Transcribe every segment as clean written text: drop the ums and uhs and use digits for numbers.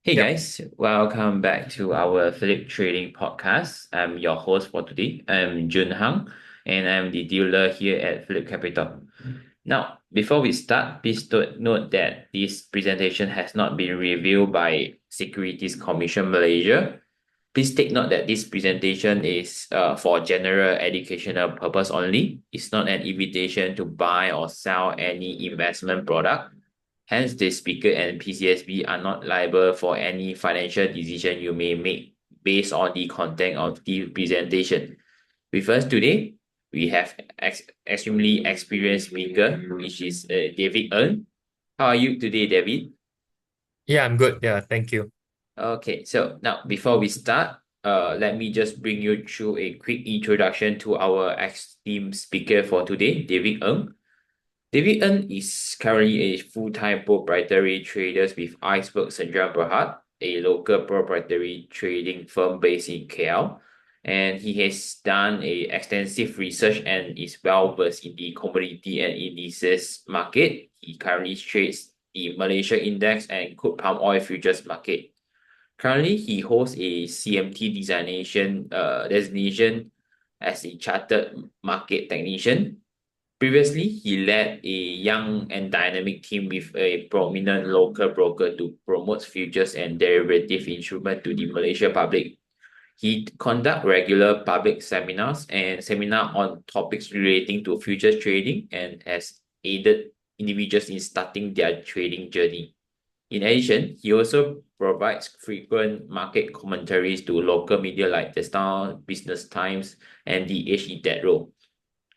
Hey Yep. guys, welcome back to our Phillip Trading Podcast. I'm your host for today. I'm Jun Hang, and I'm the dealer here at Phillip Capital. Now, before we start, please note that this presentation has not been reviewed by Securities Commission Malaysia. Please take note that this presentation is for general educational purpose only. It's not an invitation to buy or sell any investment product. Hence, the speaker and PCSB are not liable for any financial decision you may make based on the content of the presentation. With us today, we have extremely experienced speaker, which is David Ng. How are you today, David? Yeah, I'm good. Yeah, thank you. Okay, so now before we start, let me just bring you through a quick introduction to our esteemed speaker for today, David Ng. David Ng is currently a full-time proprietary trader with Iceberg Sendirian Berhad, a local proprietary trading firm based in KL. And he has done a extensive research and is well versed in the commodity and indices market. He currently trades the Malaysia Index and crude palm oil futures market. Currently, he holds a CMT designation as a chartered market technician. Previously, he led a young and dynamic team with a prominent local broker to promote futures and derivative instrument to the Malaysia public. He conduct regular public seminars and seminar on topics relating to futures trading and has aided individuals in starting their trading journey. In addition, he also provides frequent market commentaries to local media like the Star, Business Times, and the HE Dead Row.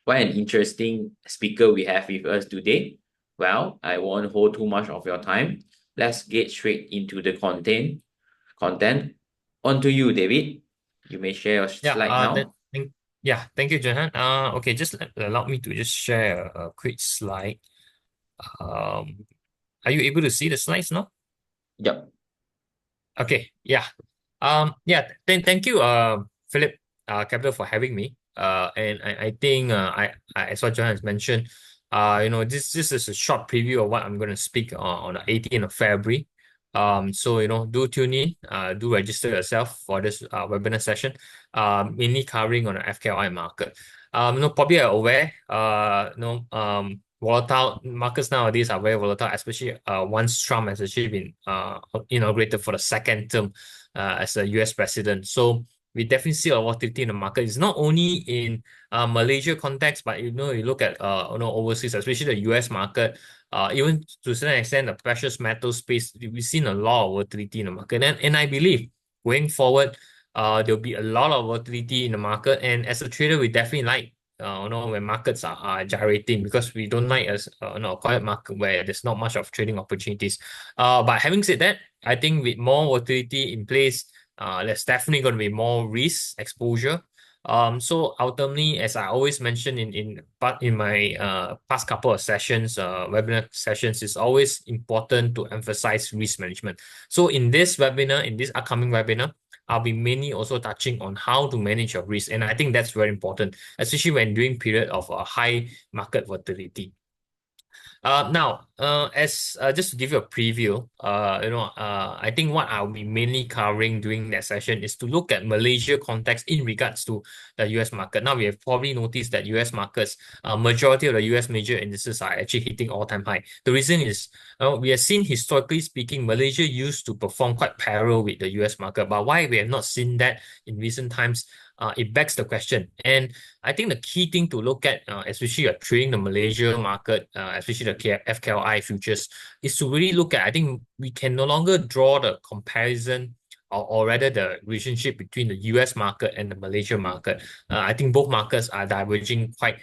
What an interesting speaker we have with us today. Well, I won't hold too much of your time. Let's get straight into the content. On to you, David. You may share your Yeah, slide now. thank you, Johan. Okay, allow me to just share a quick slide. Um, are you able to see the slides now? Yep. Okay, yeah. Thank you, Philip, Capital for having me. And I think as what Johan has mentioned, this is a short preview of what I'm going to speak on the 18th of February. So do tune in, do register yourself for this webinar session, mainly covering on the FKLI market. Probably are aware, volatile markets nowadays are very volatile, especially once Trump has actually been inaugurated for the second term as a US president. So we definitely see a volatility in the market. It's not only in Malaysia context, but you look at overseas, especially the US market, even to a certain extent, the precious metal space, we've seen a lot of volatility in the market. And I believe going forward, there'll be a lot of volatility in the market. And as a trader, we definitely like when markets are gyrating because we don't like a quiet market where there's not much of trading opportunities. But having said that, I think with more volatility in place, there's definitely going to be more risk exposure. So ultimately, as I always mention in my past couple of sessions, webinar sessions, it's always important to emphasize risk management. So in this upcoming webinar, I'll be mainly also touching on how to manage your risk, and I think that's very important, especially when during period of a high market volatility. Now, as just to give you a preview, I think what I'll be mainly covering during that session is to look at Malaysia context in regards to the US market. Now, we have probably noticed that US markets, majority of the US major indices are actually hitting all-time high. The reason is, we have seen historically speaking, Malaysia used to perform quite parallel with the US market, but why we have not seen that in recent times? It begs the question. And I think the key thing to look at, especially you're trading the Malaysia market, especially the FKLI futures, is to really look at, I think we can no longer draw the comparison or rather the relationship between the US market and the Malaysia market. I think both markets are diverging quite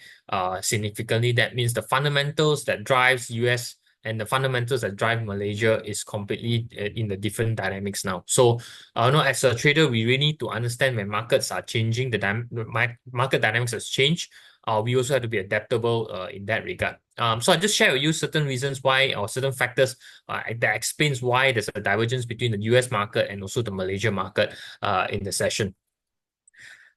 significantly. That means the fundamentals that drives US and the fundamentals that drive Malaysia is completely in the different dynamics now. So, as a trader, we really need to understand when markets are changing, market dynamics has changed. We also have to be adaptable in that regard. So I just share with you certain reasons why, or certain factors that explains why there's a divergence between the US market and also the Malaysia market in the session.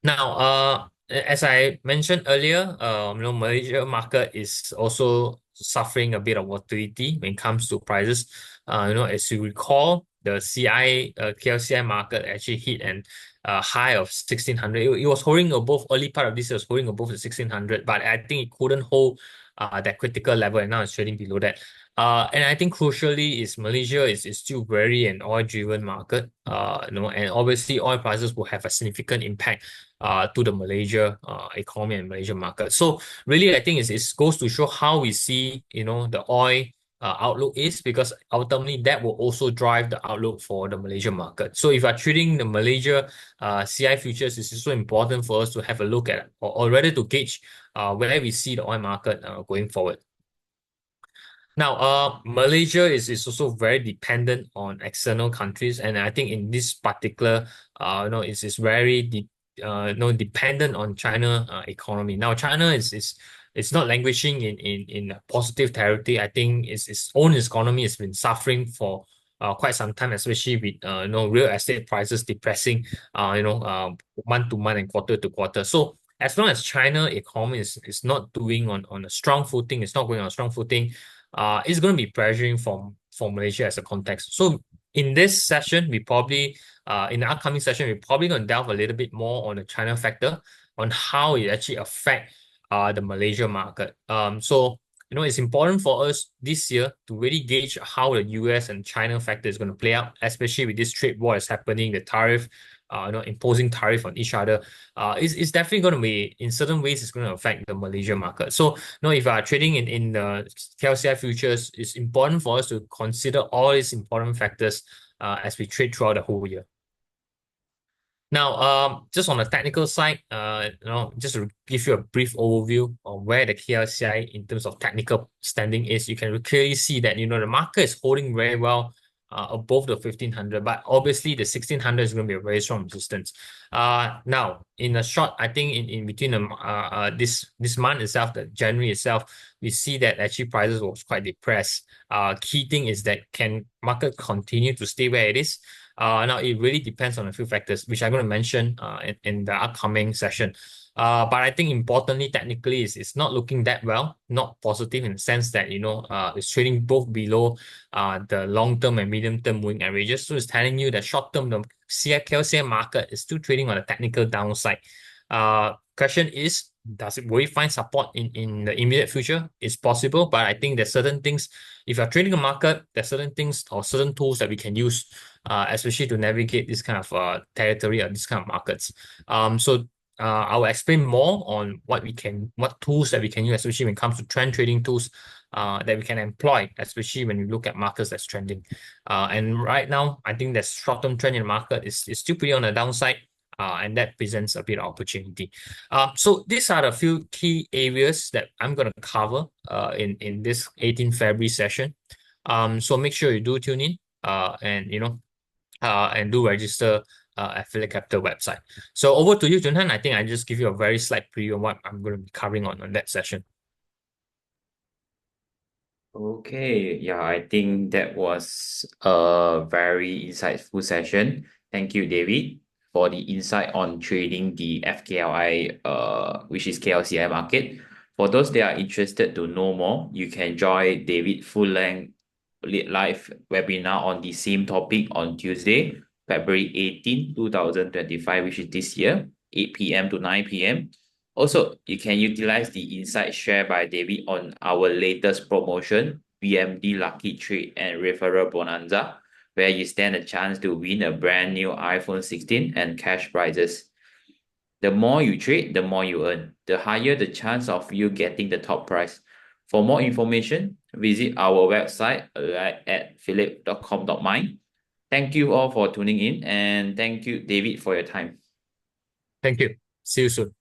Now, as I mentioned earlier, Malaysia market is also suffering a bit of volatility when it comes to prices. As you recall, the KLCI market actually hit an high of 1600. It was hovering above, early part of this year was hovering above the 1600, but I think it couldn't hold that critical level, and now it's trading below that. And I think crucially is Malaysia is still very an oil-driven market, and obviously oil prices will have a significant impact to the Malaysia economy and Malaysia market. So really, I think it goes to show how we see, the oil outlook is, because ultimately that will also drive the outlook for the Malaysia market. So if you are trading the Malaysia CI futures, it's also important for us to have a look at, or rather to gauge where we see the oil market going forward. Now, Malaysia is also very dependent on external countries, and I think in this particular, it's very dependent on China economy. Now, China is not languishing in a positive territory. I think its own economy has been suffering for quite some time, especially with real estate prices depressing, month to month and quarter to quarter. So as long as China economy is not doing on a strong footing, it's not going on a strong footing, it's going to be pressuring from Malaysia as a context. So in this session, in the upcoming session, we're probably going to delve a little bit more on the China factor, on how it actually affect the Malaysia market. So it's important for us this year to really gauge how the US and China factor is going to play out, especially with this trade war is happening, the tariff, imposing tariff on each other. It's definitely going to be, in certain ways, it's going to affect the Malaysia market. So, if you are trading in the KLCI futures, it's important for us to consider all these important factors as we trade throughout the whole year. Now, just on the technical side, just to give you a brief overview of where the KLCI in terms of technical standing is, you can clearly see that the market is holding very well above the 1500, but obviously the 1600 is going to be a very strong resistance. Now, in a short, I think in between this month itself, the January itself, we see that actually prices was quite depressed. Key thing is that can market continue to stay where it is? Now, it really depends on a few factors, which I'm going to mention in the upcoming session. But I think importantly, technically, it's not looking that well, not positive in the sense that, it's trading both below the long-term and medium-term moving averages. So it's telling you that short-term, the KLCI market is still trading on a technical downside. Question is, will it find support in the immediate future? It's possible, but I think there's certain things, if you're trading a market, there's certain things or certain tools that we can use, especially to navigate this kind of territory or this kind of markets. So I will explain more on what tools that we can use, especially when it comes to trend trading tools that we can employ, especially when you look at markets that's trending. And right now, I think the short-term trend in the market is still pretty on the downside. And that presents a bit of opportunity. So these are the few key areas that I'm going to cover in this 18 February session. So make sure you do tune in and do register at Phillip Capital website. So over to you, Junhan. I think I just give you a very slight preview of what I'm going to be covering on that session. Okay, yeah, I think that was a very insightful session. Thank you, David, for the insight on trading the FKLI, which is KLCI market. For those that are interested to know more, you can join David full-length live webinar on the same topic on Tuesday, February 18, 2025, which is this year, 8 p.m. to 9 p.m. Also, you can utilize the insight shared by David on our latest promotion, BMD Lucky Trade and Referral Bonanza, where you stand a chance to win a brand new iPhone 16 and cash prizes. The more you trade, the more you earn. The higher the chance of you getting the top prize. For more information, visit our website at phillip.com.my. Thank you all for tuning in, and thank you, David, for your time. Thank you. See you soon.